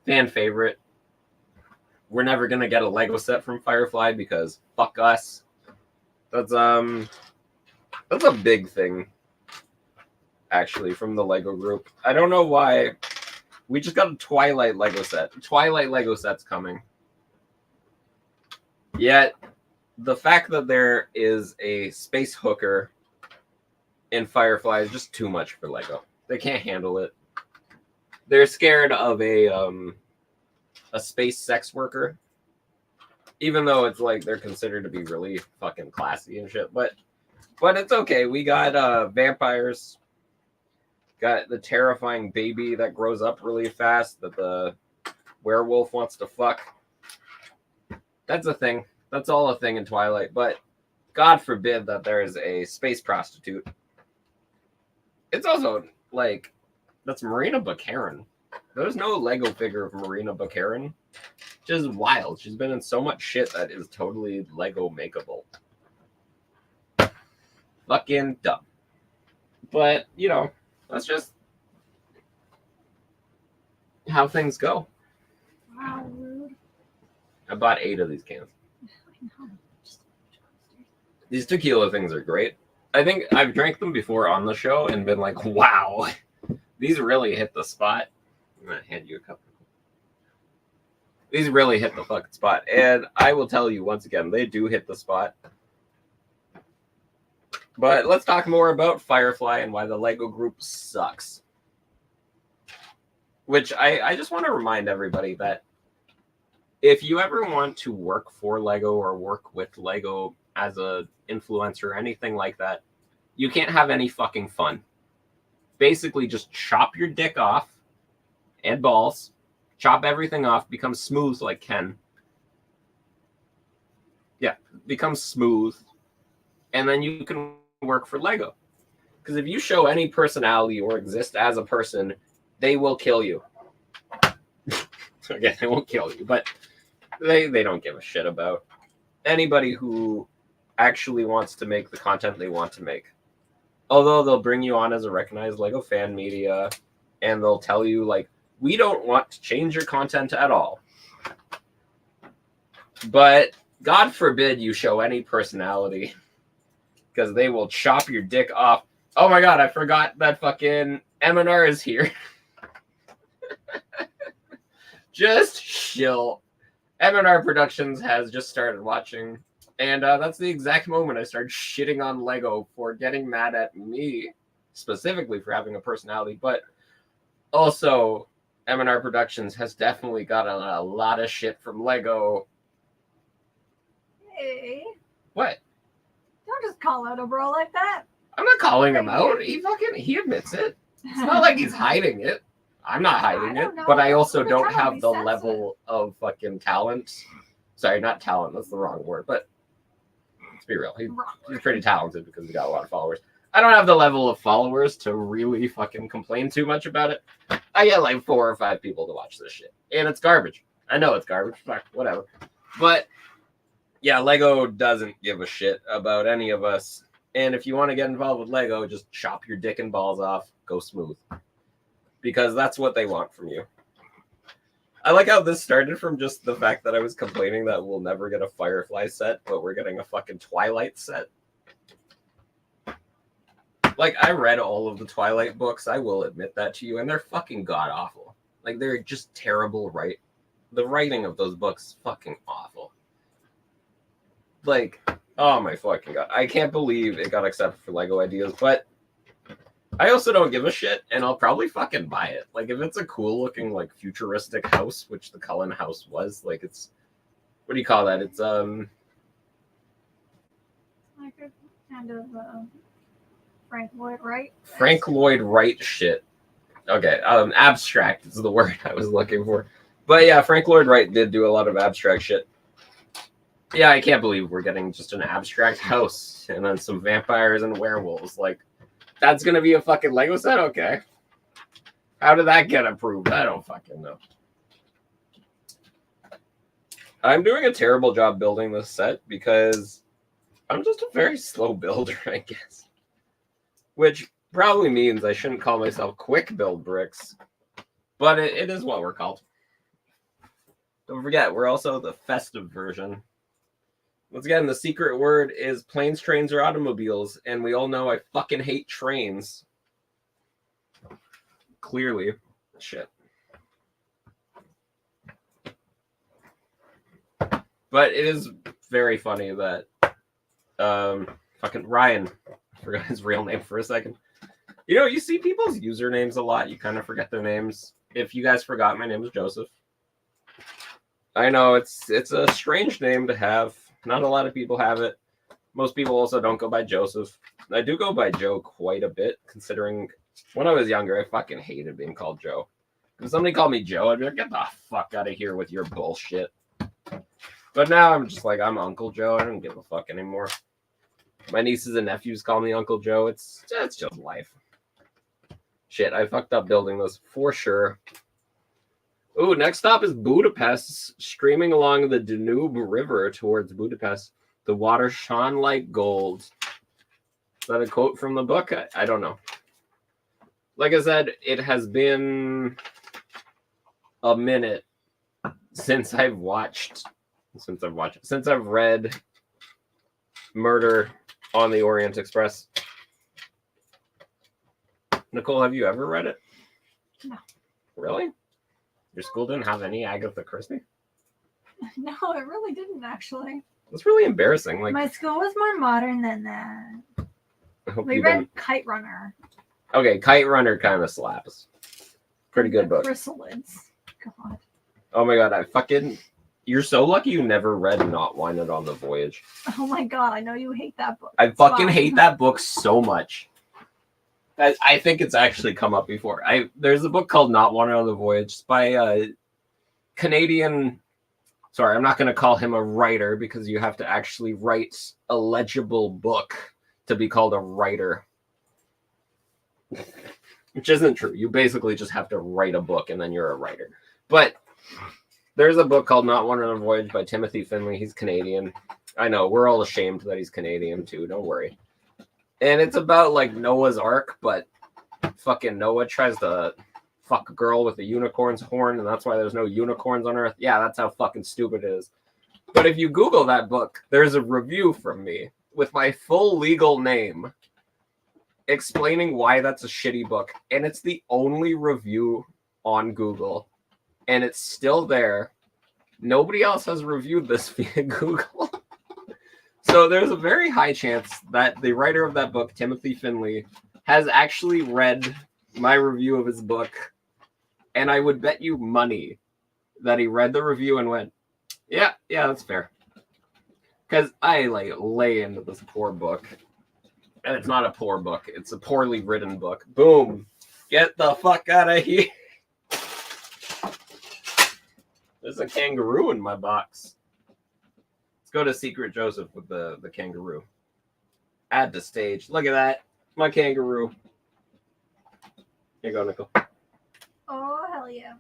Fan favorite. We're never gonna get a Lego set from Firefly because fuck us. That's a big thing, actually, from the Lego group. I don't know why. We just got a Twilight Lego set. Twilight Lego set's coming. Yet the fact that there is a space hooker in Firefly is just too much for Lego. They can't handle it. They're scared of a space sex worker, even though it's like they're considered to be really fucking classy and shit. But it's okay. We got vampires. Got the terrifying baby that grows up really fast that the werewolf wants to fuck. That's a thing. That's all a thing in Twilight. But God forbid that there is a space prostitute. It's also like, that's Marina Baccarin. There's no Lego figure of Marina Baccarin. Which is wild. She's been in so much shit that is totally Lego makeable. Fucking dumb. But, you know, that's just how things go. Wow, rude. I bought 8 of these cans. I know. These tequila things are great. I think I've drank them before on the show and been like, wow, these really hit the spot. I'm going to hand you a cup. These really hit the fucking spot. And I will tell you once again, they do hit the spot. But let's talk more about Firefly and why the Lego group sucks. Which I just want to remind everybody that if you ever want to work for Lego or work with Lego as a influencer or anything like that, you can't have any fucking fun. Basically, just chop your dick off and balls, chop everything off, become smooth like Ken, becomes smooth, and then you can work for Lego. Because if you show any personality or exist as a person, they will kill you. Again, they won't kill you, but they don't give a shit about anybody who actually wants to make the content they want to make. Although they'll bring you on as a recognized Lego fan media, and they'll tell you, like, we don't want to change your content at all. But God forbid you show any personality, because they will chop your dick off. Oh my god, I forgot that fucking M&R is here. Just chill. M&R Productions has just started watching, and that's the exact moment I started shitting on Lego for getting mad at me, specifically for having a personality, but also M&R Productions has definitely gotten a lot of shit from Lego. Hey. What? Don't just call out a bro like that. I'm not calling him out. He admits it. It's not like he's hiding it. I'm not hiding it, but I also don't have the level of fucking talent. Sorry, not talent. That's the wrong word. But let's be real. He's pretty talented because he's got a lot of followers. I don't have the level of followers to really fucking complain too much about it. I get like 4 or 5 people to watch this shit. And it's garbage. I know it's garbage. Fuck, whatever. But yeah, Lego doesn't give a shit about any of us. And if you want to get involved with Lego, just chop your dick and balls off. Go smooth. Because that's what they want from you. I like how this started from just the fact that I was complaining that we'll never get a Firefly set, but we're getting a fucking Twilight set. Like, I read all of the Twilight books, I will admit that to you, and they're fucking god-awful. Like, they're just terrible The writing of those books is fucking awful. Like, oh my fucking god. I can't believe it got accepted for Lego Ideas, but I also don't give a shit, and I'll probably fucking buy it. Like, if it's a cool-looking, like, futuristic house, which the Cullen house was, like, it's... What do you call that? It's, like a kind of, Frank Lloyd Wright. Frank Lloyd Wright shit. Okay, abstract is the word I was looking for. But yeah, Frank Lloyd Wright did do a lot of abstract shit. Yeah, I can't believe we're getting just an abstract house and then some vampires and werewolves. Like, that's gonna be a fucking Lego set? Okay. How did that get approved? I don't fucking know. I'm doing a terrible job building this set because I'm just a very slow builder, I guess. Which probably means I shouldn't call myself quick build bricks, but it is what we're called. Don't forget, we're also the festive version. Once again, the secret word is planes, trains, or automobiles, and we all know I fucking hate trains. Clearly. Shit. But it is very funny that fucking Ryan, I forgot his real name for a second. You know, you see people's usernames a lot. You kind of forget their names. If you guys forgot, my name is Joseph. I know it's a strange name to have. Not a lot of people have it. Most people also don't go by Joseph. I do go by Joe quite a bit, considering when I was younger, I fucking hated being called Joe. If somebody called me Joe, I'd be like, get the fuck out of here with your bullshit. But now I'm just like, I'm Uncle Joe. I don't give a fuck anymore. My nieces and nephews call me Uncle Joe. It's just life. Shit, I fucked up building this for sure. Ooh, next stop is Budapest. Streaming along the Danube River towards Budapest. The water shone like gold. Is that a quote from the book? I don't know. Like I said, it has been a minute since I've read Murder on the Orient Express. Nicole, have you ever read it? No. Really? Your school didn't have any Agatha Christie? No, it really didn't, actually. That's really embarrassing. Like, my school was more modern than that. We read Kite Runner. Okay, Kite Runner kind of slaps. Pretty good book. Chrysalids. God. Oh my god, you're so lucky you never read Not Winded on the Voyage. Oh my god, I know you hate that book. I fucking hate that book so much. I think it's actually come up before. There's a book called Not Wanted on the Voyage by a Canadian Sorry, I'm not going to call him a writer because you have to actually write a legible book to be called a writer. Which isn't true. You basically just have to write a book and then you're a writer. But there's a book called Not One on a Voyage by Timothy Finley. He's Canadian. I know, we're all ashamed that he's Canadian too. Don't worry. And it's about like Noah's Ark, but fucking Noah tries to fuck a girl with a unicorn's horn, and that's why there's no unicorns on Earth. Yeah, that's how fucking stupid it is. But if you Google that book, there's a review from me with my full legal name explaining why that's a shitty book. And it's the only review on Google. And it's still there. Nobody else has reviewed this via Google. So there's a very high chance that the writer of that book, Timothy Finley, has actually read my review of his book. And I would bet you money that he read the review and went, yeah, that's fair. Because I like lay into this poor book. And it's not a poor book. It's a poorly written book. Boom. Get the fuck out of here. There's a kangaroo in my box. Let's go to Secret Joseph with the kangaroo. Add to stage. Look at that. My kangaroo. Here you go, Nicole. Oh, hell yeah.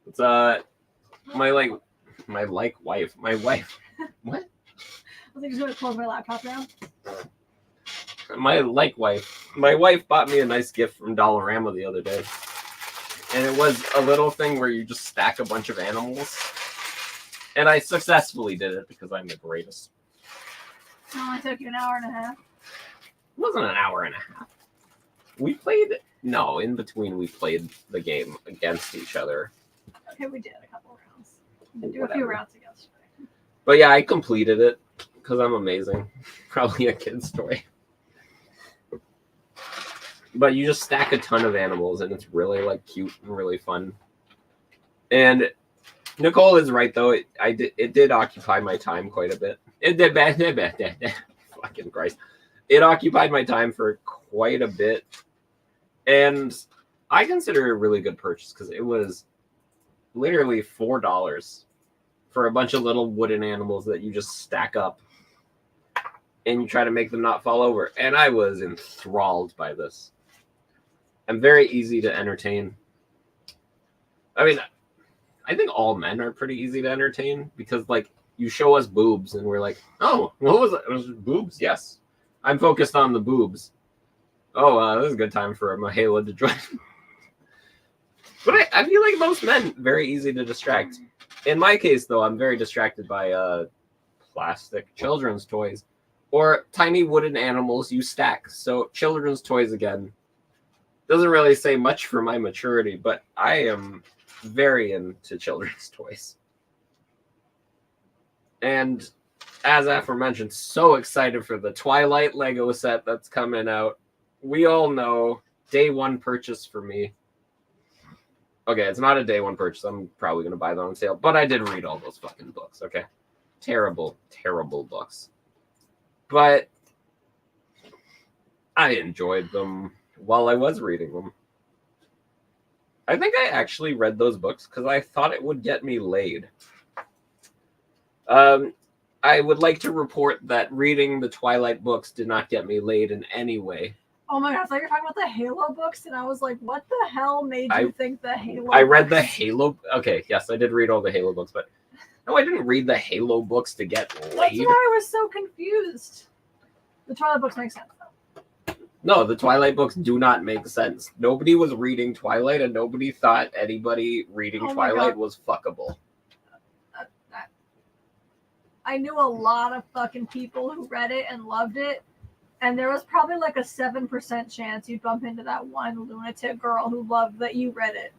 It's my wife. What? I think I'm going to close my laptop now. My wife. My wife bought me a nice gift from Dollarama the other day. And it was a little thing where you just stack a bunch of animals. And I successfully did it because I'm the greatest. It only took you an hour and a half. It wasn't an hour and a half. We played... No, in between we played the game against each other. Okay, we did a couple rounds. We did do a few rounds against her. But yeah, I completed it because I'm amazing. Probably a kid's toy. But you just stack a ton of animals and it's really like cute and really fun. And Nicole is right though. It did occupy my time quite a bit. It did fucking Christ. It occupied my time for quite a bit. And I consider it a really good purchase because it was literally $4 for a bunch of little wooden animals that you just stack up and you try to make them not fall over. And I was enthralled by this. I'm very easy to entertain. I mean, I think all men are pretty easy to entertain because, like, you show us boobs and we're like, oh, what was it? It was boobs, yes. I'm focused on the boobs. Oh, this is a good time for a Mahela to join. But I feel like most men, very easy to distract. In my case, though, I'm very distracted by plastic children's toys or tiny wooden animals you stack. So children's toys, again, doesn't really say much for my maturity, but I am very into children's toys. And as aforementioned, so excited for the Twilight Lego set that's coming out. We all know, day one purchase for me. Okay, it's not a day one purchase. I'm probably going to buy them on sale. But I did read all those fucking books, okay? Terrible, terrible books. But I enjoyed them while I was reading them. I think I actually read those books because I thought it would get me laid. I would like to report that reading the Twilight books did not get me laid in any way. Oh my god, I thought you were talking about the Halo books, and I was like, what the hell made you think the Halo I read books? the Halo... Okay, yes, I did read all the Halo books, but... No, I didn't read the Halo books to get laid. That's why I was so confused. The Twilight books make sense, though. No, the Twilight books do not make sense. Nobody was reading Twilight, and nobody thought anybody reading Twilight was fuckable. I knew a lot of fucking people who read it and loved it. And there was probably like a 7% chance you'd bump into that one lunatic girl who loved that you read it.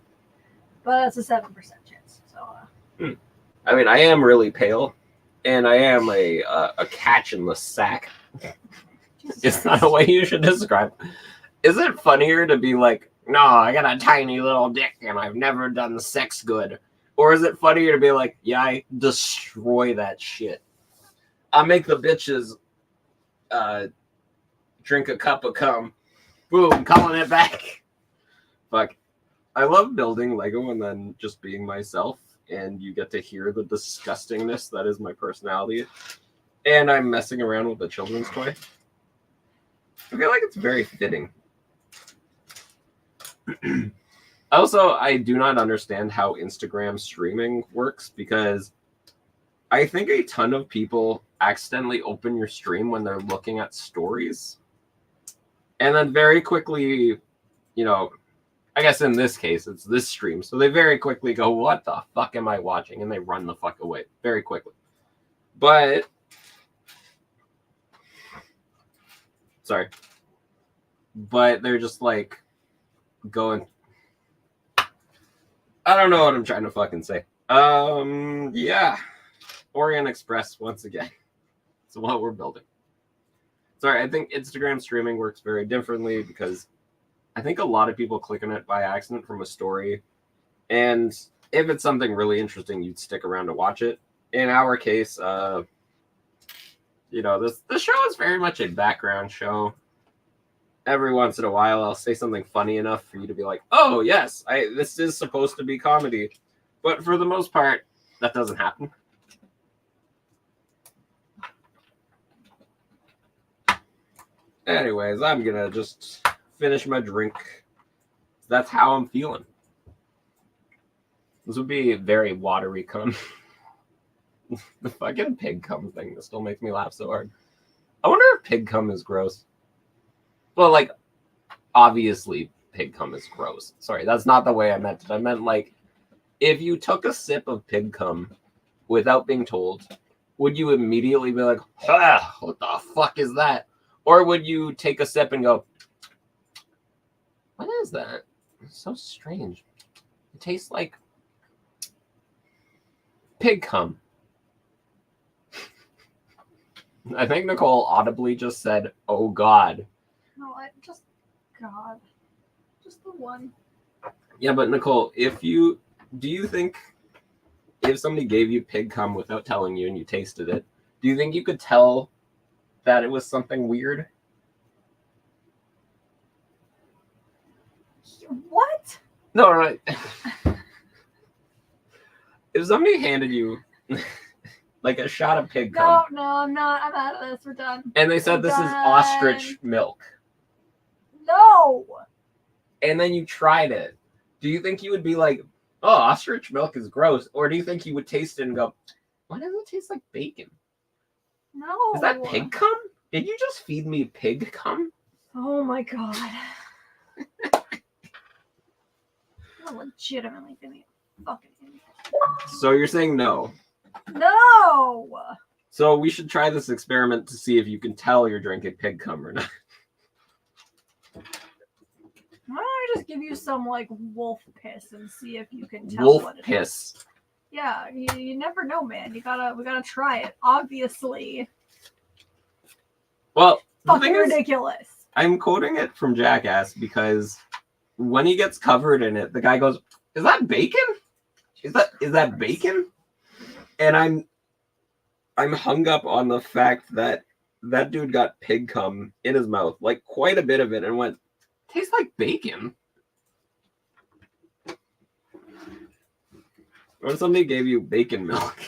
But that's a 7% chance. So, I mean, I am really pale, and I am a catch in the sack. It's not a way you should describe. Is it funnier to be like, no, I got a tiny little dick and I've never done sex good? Or is it funnier to be like, yeah, I destroy that shit. I make the bitches drink a cup of cum. Boom, calling it back. Fuck. I love building Lego and then just being myself. and you get to hear the disgustingness that is my personality, and I'm messing around with a children's toy. I feel like it's very fitting. Also, I do not understand how Instagram streaming works, because I think a ton of people accidentally open your stream when they're looking at stories. And then very quickly, you know, I guess in this case, it's this stream. So they very quickly go, what the fuck am I watching? And they run the fuck away very quickly. But, sorry. But they're just like going, I don't know what I'm trying to fucking say. Yeah. Orient Express, once again. It's what we're building. Sorry, I think Instagram streaming works very differently, because I think a lot of people click on it by accident from a story. And if it's something really interesting, you'd stick around to watch it. In our case, the show is very much a background show. Every once in a while, I'll say something funny enough for you to be like, oh, yes, this is supposed to be comedy. But for the most part, that doesn't happen. Anyways, I'm going to just finish my drink. That's how I'm feeling. This would be very watery cum. The fucking pig cum thing that still makes me laugh so hard. I wonder if pig cum is gross. Well, like, obviously pig cum is gross. Sorry, that's not the way I meant it. I meant, like, if you took a sip of pig cum without being told, would you immediately be like, what the fuck is that? Or would you take a sip and go, what is that? It's so strange. It tastes like pig cum. I think Nicole audibly just said, oh God. No, God. Just the one. Yeah, but Nicole, do you think if somebody gave you pig cum without telling you and you tasted it, do you think you could tell that it was something weird? What? No, right. If somebody handed you like a shot of pig cum. No, I'm not. I'm out of this. We're done. And they said this is ostrich milk. No. And then you tried it. Do you think you would be like, oh, ostrich milk is gross? Or do you think you would taste it and go, why does it taste like bacon? No. Is that pig cum? Did you just feed me pig cum? Oh my God. You're legitimately gonna fucking idiot. So you're saying no? No. So we should try this experiment to see if you can tell you're drinking pig cum or not. Why don't I just give you some like wolf piss and see if you can tell Wolf what it piss. is. Yeah, you never know, man. We gotta try it. Obviously. Well, fucking ridiculous. I'm quoting it from Jackass because when he gets covered in it, the guy goes, "Is that bacon? Is that bacon?" And I'm hung up on the fact that that dude got pig cum in his mouth, like quite a bit of it, and went, "Tastes like bacon." Or if somebody gave you bacon milk.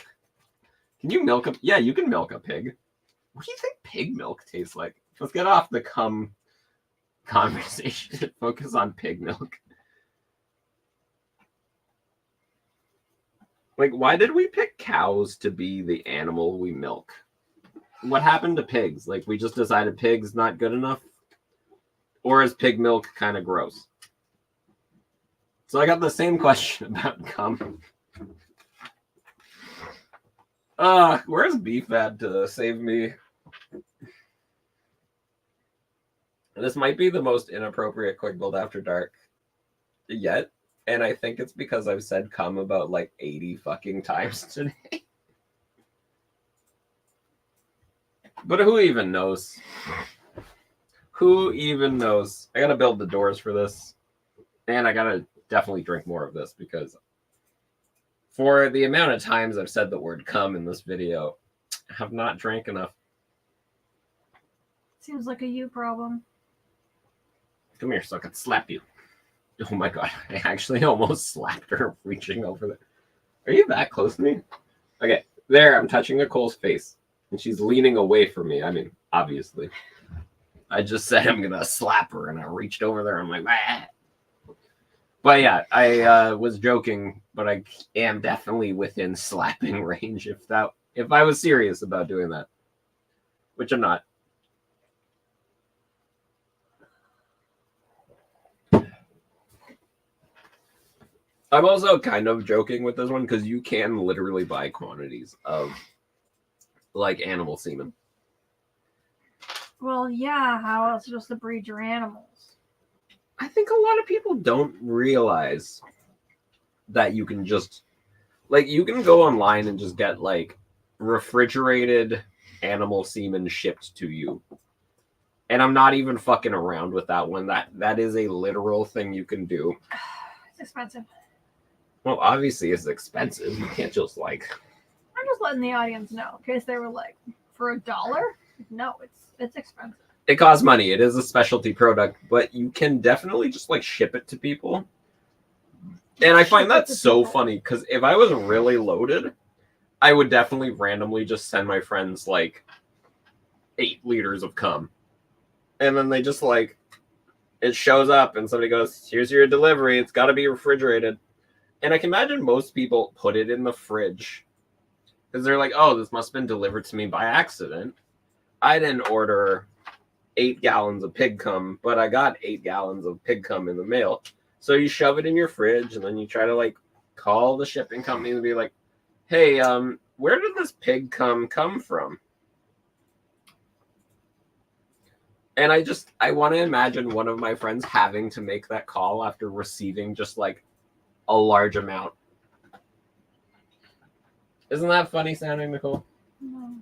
Can you milk a... Yeah, you can milk a pig. What do you think pig milk tastes like? Let's get off the cum conversation and focus on pig milk. Like, why did we pick cows to be the animal we milk? What happened to pigs? Like, we just decided pigs not good enough? Or is pig milk kind of gross? So I got the same question about cum. Where's beef at to save me? This might be the most inappropriate quick build after dark yet. And I think it's because I've said cum about like 80 fucking times today. But who even knows? Who even knows? I gotta build the doors for this. And I gotta definitely drink more of this because for the amount of times I've said the word cum in this video, I have not drank enough. Seems like a you problem. Come here so I can slap you. Oh my god, I actually almost slapped her reaching over there. Are you that close to me? Okay, there, I'm touching Nicole's face, and she's leaning away from me. I mean, obviously. I just said I'm gonna slap her, and I reached over there. I'm like, ah. But yeah, I was joking, but I am definitely within slapping range if I was serious about doing that, which I'm not. I'm also kind of joking with this one because you can literally buy quantities of like animal semen. Well, yeah, how else just to breed your animals? I think a lot of people don't realize that you can just like you can go online and just get like refrigerated animal semen shipped to you. And I'm not even fucking around with that one. That is a literal thing you can do. It's expensive. Well, obviously it's expensive. You can't just like. I'm just letting the audience know in case they were like, for $1? No, it's expensive. It costs money. It is a specialty product, but you can definitely just like ship it to people. And I find that so funny because if I was really loaded, I would definitely randomly just send my friends like 8 liters of cum. And then they just like, it shows up and somebody goes, here's your delivery. It's got to be refrigerated. And I can imagine most people put it in the fridge because they're like, oh, this must have been delivered to me by accident. I didn't order 8 gallons of pig cum, but I got 8 gallons of pig cum in the mail. So you shove it in your fridge and then you try to like call the shipping company and be like, hey, where did this pig cum come from? And I want to imagine one of my friends having to make that call after receiving just like a large amount. Isn't that funny sounding, Nicole? No.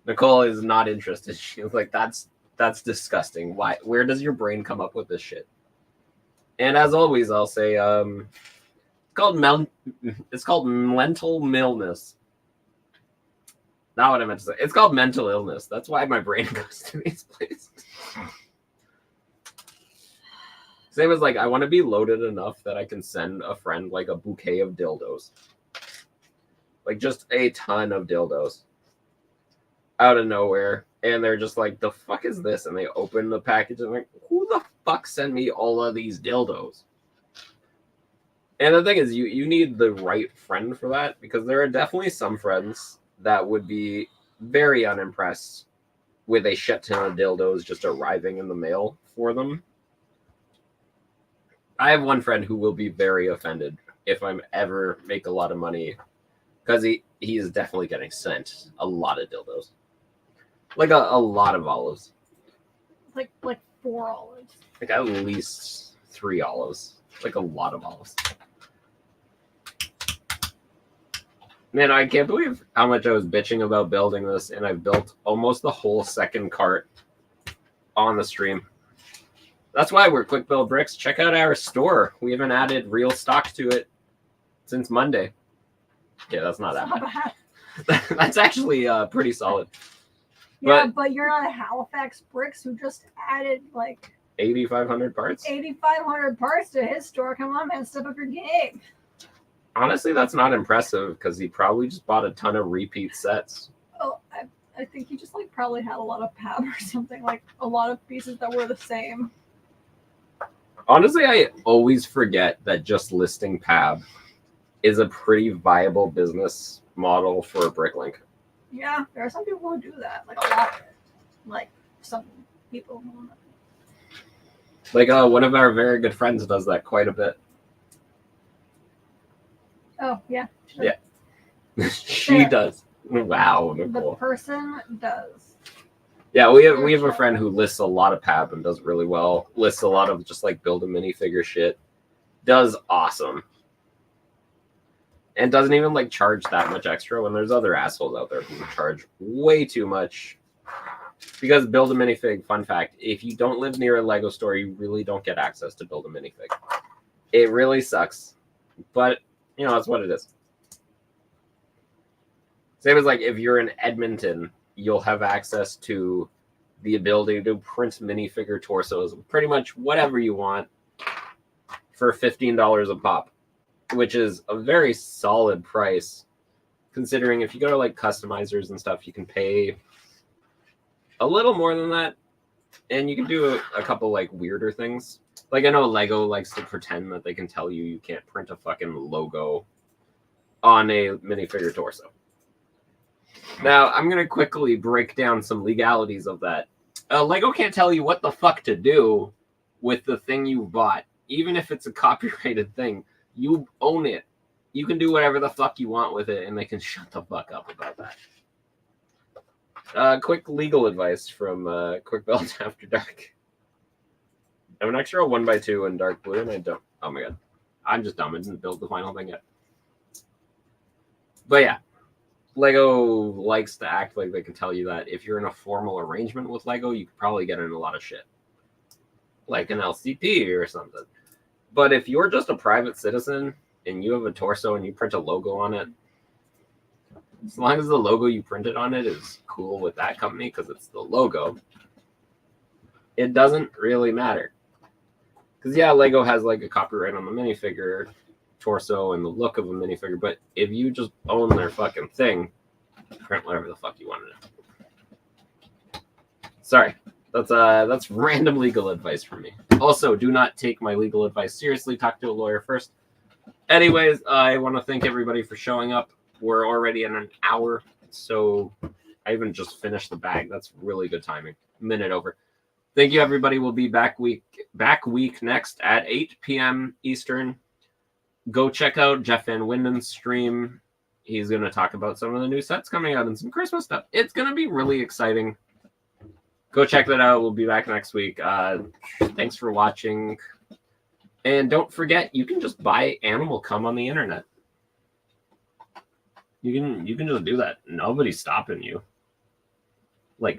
Nicole is not interested. She's like, that's disgusting. Why? Where does your brain come up with this shit? And as always, I'll say, it's called mental illness. Not what I meant to say. It's called mental illness. That's why my brain goes to these places. Same as like, I want to be loaded enough that I can send a friend like a bouquet of dildos. Like just a ton of dildos. Out of nowhere. And they're just like, the fuck is this? And they open the package and like, who the fuck sent me all of these dildos? And the thing is, you need the right friend for that, because there are definitely some friends that would be very unimpressed with a shit ton of dildos just arriving in the mail for them. I have one friend who will be very offended if I ever make a lot of money, because he is definitely getting sent a lot of dildos. Like a lot of olives. Like 4 olives. Like at least 3 olives. Like a lot of olives. Man, I can't believe how much I was bitching about building this, and I've built almost the whole second cart on the stream. That's why we're Quick Build Bricks. Check out our store. We haven't added real stock to it since Monday. Yeah, that's not that bad. That's actually pretty solid. Yeah, but you're not a Halifax Bricks who just added like 8,500 parts? 8,500 parts to his store. Come on, man, step up your game. Honestly, that's not impressive because he probably just bought a ton of repeat sets. Oh, I think he just like probably had a lot of PAB or something, like a lot of pieces that were the same. Honestly, I always forget that just listing PAB is a pretty viable business model for Bricklink. Yeah, there are some people who do that, like a lot. Like some people who. Like one of our very good friends does that quite a bit. Oh yeah. Sure. Yeah, she does. Wow, Nicole. The person does. Yeah, we have a friend who lists a lot of PAB and does really well. Lists a lot of just like build a minifigure shit. Does awesome. And doesn't even like charge that much extra when there's other assholes out there who charge way too much. Because build a minifig, fun fact, if you don't live near a Lego store, you really don't get access to build a minifig. It really sucks. But you know, that's what it is. Same as like if you're in Edmonton, you'll have access to the ability to print minifigure torsos, pretty much whatever you want, for $15 a pop. which is a very solid price, considering if you go to like customizers and stuff, you can pay a little more than that, and you can do a couple like weirder things. Like I know Lego likes to pretend that they can tell you can't print a fucking logo on a minifigure torso. Now, I'm going to quickly break down some legalities of that. Lego can't tell you what the fuck to do with the thing you bought. Even if it's a copyrighted thing, you own it. You can do whatever the fuck you want with it, and they can shut the fuck up about that. Quick legal advice from Quick Build After Dark. I have an extra 1x2 in dark blue, and I don't... Oh my god. I'm just dumb. I didn't build the final thing yet. But yeah. Lego likes to act like they can tell you that if you're in a formal arrangement with Lego, you could probably get in a lot of shit. Like an LCP or something. But if you're just a private citizen and you have a torso and you print a logo on it, as long as the logo you printed on it is cool with that company because it's the logo, it doesn't really matter. Because yeah, Lego has like a copyright on the minifigure torso and the look of a minifigure, but if you just own their fucking thing, print whatever the fuck you want to do. Sorry, that's random legal advice from me. Also, do not take my legal advice seriously. Talk to a lawyer first. Anyways, I want to thank everybody for showing up. We're already in an hour, so I even just finished the bag. That's really good timing. Minute over. Thank you, everybody. We'll be back week next at 8 p.m. Eastern. Go check out Jeff Van Winden's stream. He's going to talk about some of the new sets coming out and some Christmas stuff. It's going to be really exciting. Go check that out. We'll be back next week. Thanks for watching. And don't forget, you can just buy animal cum on the internet. You can just do that. Nobody's stopping you. Like,